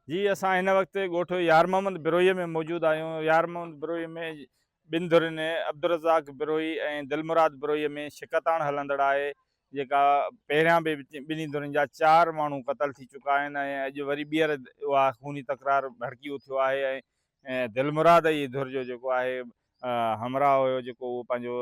जी, असां हिन वक़्तु ॻोठ यार मोहम्मद बिरोईअ में मौजूदु आहियूं। यार मोहम्मद बिरोईअ में ॿिनि धुरियुनि अब्दुल रज़ाक बिरोई ऐं दिलमुराद बिरोईअ में शिकताण हलंदड़ आहे, जेका पहिरियां बि ॿिन्ही धुरियुनि जा 4 माण्हू क़तल थी चुका आहिनि ऐं अॼु वरी ॿीहर उहा खूनी तकरार भड़की थियो आहे। ऐं दिलमुराद जी धुर जो जेको आहे हमराह हुयो, जेको उहो पंहिंजो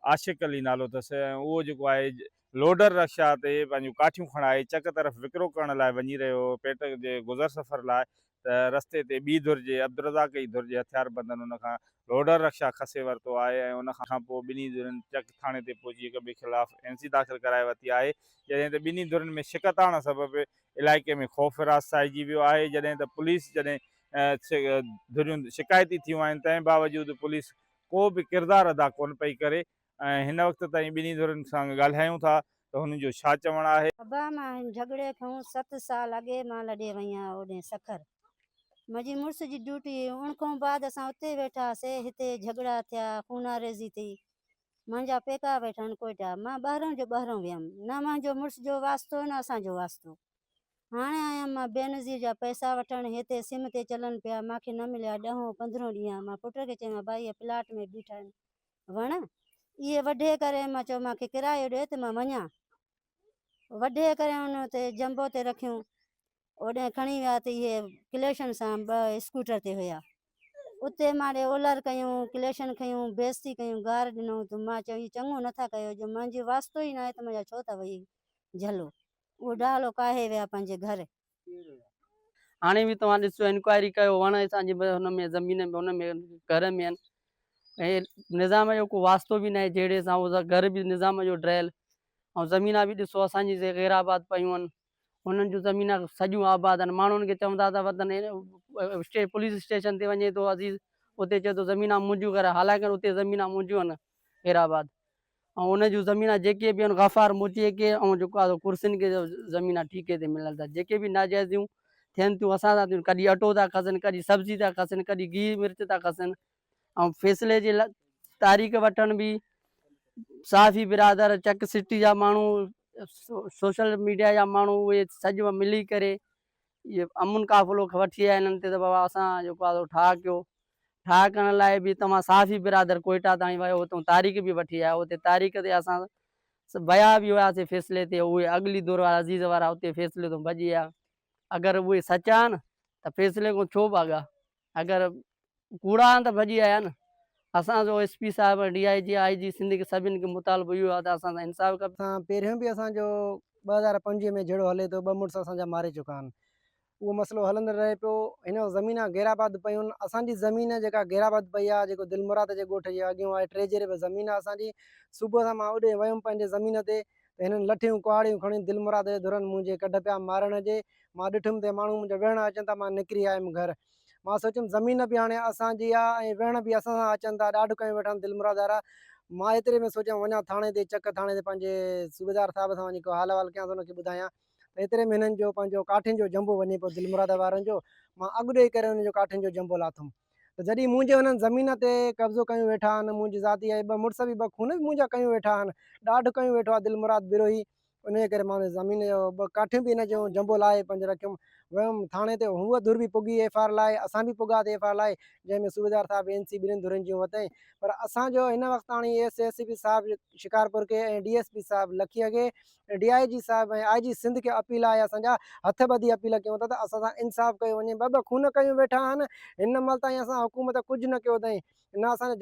आशिक़ अली नालो अथसि, ऐं उहो जेको आहे लोडर रक्षा ते पंहिंजूं काठियूं खणाए चक तरफ़ विकिरो करण लाइ वञी रहियो हो, पेट जे गुज़र सफ़र लाइ। त रस्ते ते ॿी धुर जे अब्दुल रज़ाक जी धुर जे हथियार बंदनि उन खां लोडर रक्षा खसे वरितो आहे ऐं उन खां पोइ ॿिन्ही धुरियुनि चक थाणे ते पहुची हिक ॿिए ख़िलाफ़ु एनसी दाख़िल कराए वरिती आहे। जॾहिं त ॿिन्ही धुरियुनि में शिकताण सबबि इलाइक़े में ख़ौफ़ रास साइजी वियो आहे। जॾहिं त पुलिस धुरियूं शिकायती थियूं आहिनि, तंहिं बावजूदि पुलिस को बि किरदारु अदा कोन पई करे। ऐं हिन वक़्त ताईं ॿिन्ही धुरियुनि सां ॻाल्हायूं था त हुननि जो छा चवणु आहे। अबा मां झगड़े खां 7 साल अॻे मां लॾे वई आहियां ओॾे सखर। मुंहिंजी मुड़ुस जी ड्यूटी उन खां बाद असां उते वेठासीं, हिते झगड़ा थिया, खूनारेज़ी थी। मुंहिंजा पेका वेठा आहिनि कोयटा, मां ॿाहिरों जो ॿाहिरों वियमि, न मुंहिंजो मुड़ुस जो वास्तो न असांजो वास्तो। हाणे आयमि मां बेनज़ीर जा पैसा वठणु, हिते सिम ते चलनि पिया, मूंखे न मिलिया 10-15 ॾींहं। मां पुट खे चयो भाई प्लाट में बीठा आहिनि वण, इहे वढे करे मां चयो मूंखे किरायो ॾिए त मां वञा। वढे करे उन ते जंबो ते रखियूं, ओॾे खणी विया त इहे क्लेशन सां 2 स्कूटर ते हुया। उते मां ओलर कयूं, क्लेशन खयूं, बेइज़ती कयूं, गार ॾिनऊं। त मां चयो हीउ चङो नथा कयो, जो मुंहिंजो वास्तो ई न आहे त मुंहिंजा छो था वई झलो। उहो डालो काहे विया पंहिंजे घर। हाणे बि तव्हां ॾिसो इंक्वायरी कयो, वण असांजे हुन में ज़मीन में हुन में घर में आहिनि ऐं निज़ाम जो को वास्तो बि न आहे जहिड़े सां उहो घर बि निज़ाम जो ड्रैल। ऐं ज़मीना बि ॾिसो असांजी ग़ैराबाद पयूं आहिनि, हुननि जूं ज़मीना सॼियूं आबाद आहिनि। माण्हुनि खे चवंदा था वतन पुलिस स्टेशन ते वञे थो अज़ीज़, उते चए थो ज़मीना मुंहिंजियूं कर, हालांकि उते ज़मीना मुंहिंजियूं आहिनि ग़ैराबाद। ऐं उन जूं ज़मीना जेके बि आहिनि गफ़ार मुचीअ खे ऐं जेको आहे कुर्सियुनि खे ज़मीना ठीके ते मिलनि था, जेके बि नाजाइज़ियूं थियनि थियूं असां सां थियूं। कॾहिं अटो था खसनि, कॾहिं सब्जी था खसनि, कॾहिं गिह मिर्च था खसनि। ऐं फ़ैसिले जे तारीख़ वठण बि साफ़ी बिरादर, चक सिटी जा माण्हू, सोशल मीडिया जा माण्हू, उहे सॼो मिली करे इहे अमुन काफ़िलो वठी आया हिननि ते त बाबा असां जेको आहे ठाह कयो। ठाह करण लाइ बि तव्हां साफ़ी बिरादर कोयटा ताईं वियो, हुतां तारीख़ बि वठी आया। उते तारीख़ ते असां विया बि हुआसीं फ़ैसिले ते, उहे अॻिली दौर वारा अज़ीज़ वारा उते फ़ैसिले तां भॼी विया। अगरि उहे सचा आहिनि त फ़ैसिले खां छो भाॻा, अगरि कूड़ा आहिनि त भॼी आया न। असांजो SP साहिब, DIG, IG सिंध खे सभिनि खे मुतालबो इहो आहे त असां सां इंसाफ़ कयो। असां पहिरियों बि असांजो 2025 में जहिड़ो हले थो, 2 मुड़ुस असांजा मारे चुका आहिनि। उहो मसइलो हलंदो रहे पियो। हिन ज़मीन गैराबाद पयूं आहिनि। असांजी ज़मीन जेका गैराबाद पई आहे, जेको दिलमुराद जे ॻोठ जे अॻियां आहे, 3 रुपए ज़मीन आहे असांजी। सुबुह सां मां होॾे वियुमि पंहिंजे ज़मीन ते, त हिननि लठियूं कुहाड़ियूं खणी दिलमुराद जे धुरनि मुंहिंजे कढ पिया मारण जे। मां ॾिठुमि त माण्हू मुंहिंजा वेहण अचनि था, मां निकिरी आयुमि घर। मां सोचियुमि ज़मीन बि हाणे असांजी आहे ऐं वेहण बि असां सां अचनि था, ॾाढो कयूं वेठा आहिनि दिलमुराद वारा। मां एतिरे में सोचियुमि वञा थाणे ते, चक थाणे ते पंहिंजे सूबेदार साहिब सां वञी को हाल वाल कयां, हुनखे ॿुधायां। त एतिरे में हिननि जो पंहिंजो काठियुनि जो जंबो वञे पियो दिलमुराद वारनि जो। मां अॻु ॾेई करे हुनजो काठियुनि जो जंबो लाथुमि। त जॾहिं मुंहिंजे हुननि ज़मीन ते कब्ज़ो कयूं वेठा आहिनि, मुंहिंजी ज़ाती आहे 2 मुड़ुस बि 2 खून बि मुंहिंजा कयूं वेठा आहिनि, ॾाढो कयूं वेठो आहे दिलमुराद बिरोही। उन जे करे मां ज़मीन जो 2 काठियूं बि हिन जो जंबो लाहे पंहिंजो रखियुमि। वियुमि थाणे ते, हूअ धुर बि पुॻी FIR लाइ, असां बि पुॻासीं FIR लाइ, जंहिंमें सूबेदार साहिब NC ॿिन्हिनि धुरनि जूं वरितईं। पर असांजो हिन वक़्तु ताणी SSP साहिब शिकारपुर खे ऐं DSP साहिब लखीअ खे, DIG साहिब ऐं IG सिंध खे अपील आहे, असांजा हथ ॿधी अपील कयूं था त असां सां इंसाफ़ कयो वञे। 2 खून कयूं वेठा आहिनि। हिन महिल ताईं असां हुकूमत कुझु न कयो अथई, न असांजा